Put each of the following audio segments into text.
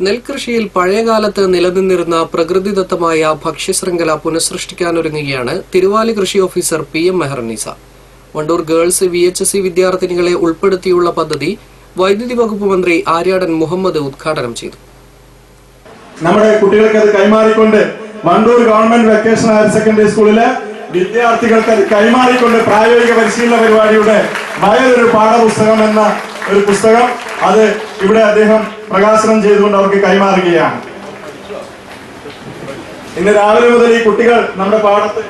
നെൽകൃഷിയിൽ പഴയകാലത്ത് നിലനിന്നിരുന്ന പ്രകൃതിദത്തമായ ഭക്ഷ്യശൃംഖല പുനഃസൃഷ്ടിക്കാനൊരുങ്ങുകയാണ് തിരുവാലി കൃഷി officer PM Meharunnisa. Wandoor girls VHSC വിദ്യാർത്ഥിനികളെ ഉൾപ്പെടുത്തിയുള്ള പദ്ധതി വൈദ്യുതി വകുപ്പ് മന്ത്രി ആര്യാടൻ മുഹമ്മദ് ഉദ്ഘാടനം ചെയ്തു. നമ്മുടെ കുട്ടികൾക്ക് അത് കൈമാറിക്കൊണ്ട് Wandoor government vocational higher secondary സ്കൂളിലെ വിദ്യാർത്ഥികൾക്ക് അത് കൈമാറിക്കൊണ്ട് പ്രായോഗിക പരിശീലന പരിപാടിയുടെ വയലൊരു പാഠപുസ്തകം എന്ന ഒരു പുസ്തകം അത് ഇവിടെ അദ്ദേഹം പ്രകാശനം ചെയ്തുകൊണ്ട് അവർക്ക് കൈമാറുകയാണ്. ഇന്ന് രാവിലെ മുതൽ ഈ കുട്ടികൾ നമ്മുടെ പാടത്ത്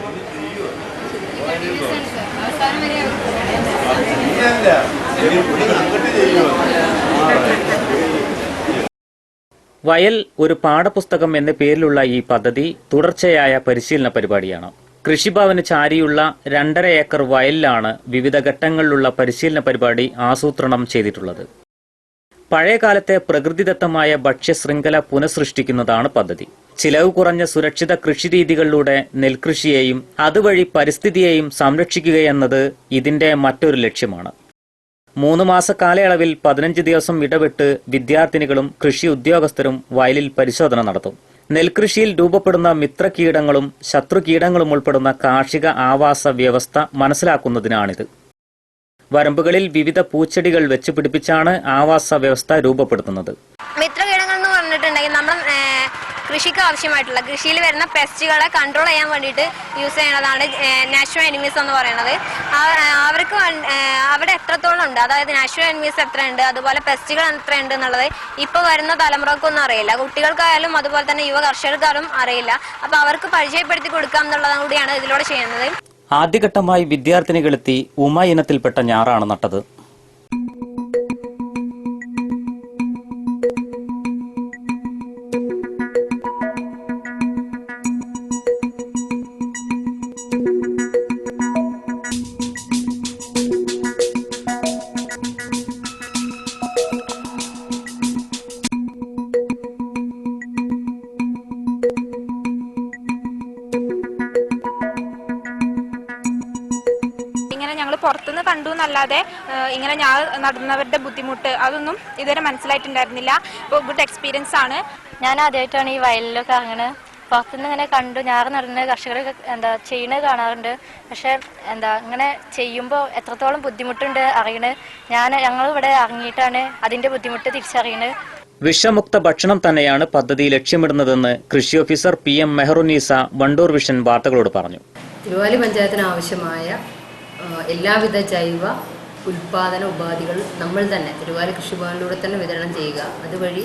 വയൽ ഒരു പാഠപുസ്തകം എന്ന പേരിലുള്ള ഈ പദ്ധതി തുടർച്ചയായ പരിശീലന പരിപാടിയാണ്. കൃഷിഭവന് ചാരിയുള്ള 2.5 ഏക്കർ വയലിലാണ് വിവിധ ഘട്ടങ്ങളിലുള്ള പരിശീലന പരിപാടി ആസൂത്രണം ചെയ്തിട്ടുള്ളത്. പഴയകാലത്തെ പ്രകൃതിദത്തമായ ഭക്ഷ്യശൃംഖല പുനഃസൃഷ്ടിക്കുന്നതാണ് പദ്ധതി. ചിലവ് കുറഞ്ഞ സുരക്ഷിത കൃഷിരീതികളിലൂടെ നെൽകൃഷിയെയും അതുവഴി പരിസ്ഥിതിയെയും സംരക്ഷിക്കുകയെന്നത് ഇതിന്റെ മറ്റൊരു ലക്ഷ്യമാണ്. 3 മാസ കാലയളവിൽ 15 ദിവസം ഇടവിട്ട് വിദ്യാർത്ഥിനികളും കൃഷി ഉദ്യോഗസ്ഥരും വയലിൽ പരിശോധന നടത്തും. നെൽകൃഷിയിൽ രൂപപ്പെടുന്ന മിത്രകീടങ്ങളും ശത്രുകീടങ്ങളും ഉൾപ്പെടുന്ന കാർഷിക ആവാസ വ്യവസ്ഥ മനസ്സിലാക്കുന്നതിനാണിത്. വരമ്പുകളിൽ വിവിധ പൂച്ചെടികൾ വെച്ച് പിടിപ്പിച്ചാണ് ആവാസ വ്യവസ്ഥ രൂപപ്പെടുത്തുന്നത്. മിത്രകീടങ്ങൾ എന്ന് പറഞ്ഞിട്ടുണ്ടെങ്കിൽ നമ്മൾ കൃഷിക്ക് ആവശ്യമായിട്ടുള്ള കൃഷിയിൽ വരുന്ന പെസ്റ്റുകളെ കൺട്രോൾ ചെയ്യാൻ വേണ്ടിയിട്ട് യൂസ് ചെയ്യുന്നതാണ് നാച്ചുറൽ എനിമീസ് എന്ന് പറയുന്നത്. അവർക്ക് അവിടെ എത്രത്തോളം ഉണ്ട്, അതായത് നാച്ചുറൽ എനിമീസ് എത്രയുണ്ട്, അതുപോലെ പെസ്റ്റുകൾ എത്രയുണ്ട് എന്നുള്ളത് ഇപ്പോൾ വരുന്ന തലമുറക്കൊന്നും അറിയില്ല. കുട്ടികൾക്കായാലും അതുപോലെ തന്നെ യുവ കർഷകർക്കാരും അറിയില്ല. അപ്പോൾ അവർക്ക് പരിചയപ്പെടുത്തി കൊടുക്കാം എന്നുള്ളതും കൂടിയാണ് ഇതിലൂടെ ചെയ്യുന്നത്. ആദ്യഘട്ടമായി വിദ്യാർത്ഥിനികളെത്തി ഉമ ഇനത്തിൽപ്പെട്ട ഞാറാണ് നട്ടത്. ഞങ്ങൾ പുറത്തുനിന്ന് കണ്ടു എന്നല്ലാതെ ഇങ്ങനെ ഞാൻ നടുന്നവരുടെ ബുദ്ധിമുട്ട് അതൊന്നും ഇതുവരെ മനസ്സിലായിട്ടുണ്ടായിരുന്നില്ല. ഇപ്പോൾ ഗുഡ് എക്സ്പീരിയൻസ് ആണ്. ഞാൻ ആദ്യമായിട്ടാണ് ഈ വയലിലൊക്കെ അങ്ങനെ പുറത്തുനിന്ന് ഇങ്ങനെ കണ്ടു ഞാറ് നടുന്ന കർഷകരൊക്കെ ചെയ്യണത് കാണാറുണ്ട്. പക്ഷെ ഇങ്ങനെ ചെയ്യുമ്പോൾ എത്രത്തോളം ബുദ്ധിമുട്ടുണ്ട് അറിയണത് ഞങ്ങൾ ഇവിടെ ഇറങ്ങിയിട്ടാണ് അതിന്റെ ബുദ്ധിമുട്ട് തിരിച്ചറിയണത്. വിഷമുക്ത ഭക്ഷണം തന്നെയാണ് പദ്ധതി ലക്ഷ്യമിടുന്നതെന്ന് കൃഷി officer PM Meharunnisa Wandoor vision വാർത്തകളോട് പറഞ്ഞു. തിരുവാലി പഞ്ചായത്തിന് ആവശ്യമായ എല്ലാവിധ ജൈവ ഉൽപാദന ഉപാധികൾ നമ്മൾ തന്നെ തിരുവാലി കൃഷിഭവനിലൂടെ തന്നെ വിതരണം ചെയ്യുക. അതുവഴി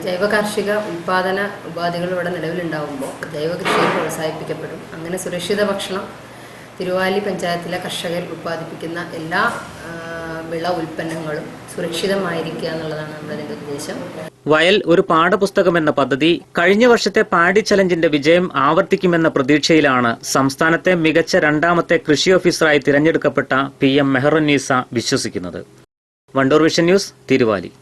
ജൈവ കാർഷിക ഉൽപാദന ഉപാധികൾ ഇവിടെ നിലവിലുണ്ടാകുമ്പോൾ ജൈവ കൃഷിയെ പ്രോത്സാഹിപ്പിക്കപ്പെടും. അങ്ങനെ സുരക്ഷിത ഭക്ഷണം തിരുവാലി പഞ്ചായത്തിലെ കർഷകർ ഉൽപ്പാദിപ്പിക്കുന്ന എല്ലാ വിള ഉൽപ്പന്നങ്ങളും സുരക്ഷിതമായിരിക്കുക എന്നുള്ളതാണ് നമ്മുടെ ഉദ്ദേശം. വയൽ ഒരു പാഠപുസ്തകം എന്ന പദ്ധതി കഴിഞ്ഞ വർഷത്തെ പാഡി ചലഞ്ചിന്റെ വിജയം ആവർത്തിക്കുമെന്ന പ്രതീക്ഷയിലാണ് സംസ്ഥാനത്തെ മികച്ച 2ാമത്തെ കൃഷി ഓഫീസറായി തിരഞ്ഞെടുക്കപ്പെട്ട PM മെഹറുന്നീസ വിശ്വസിക്കുന്നത്. Wandoor vision news, Thiruvali.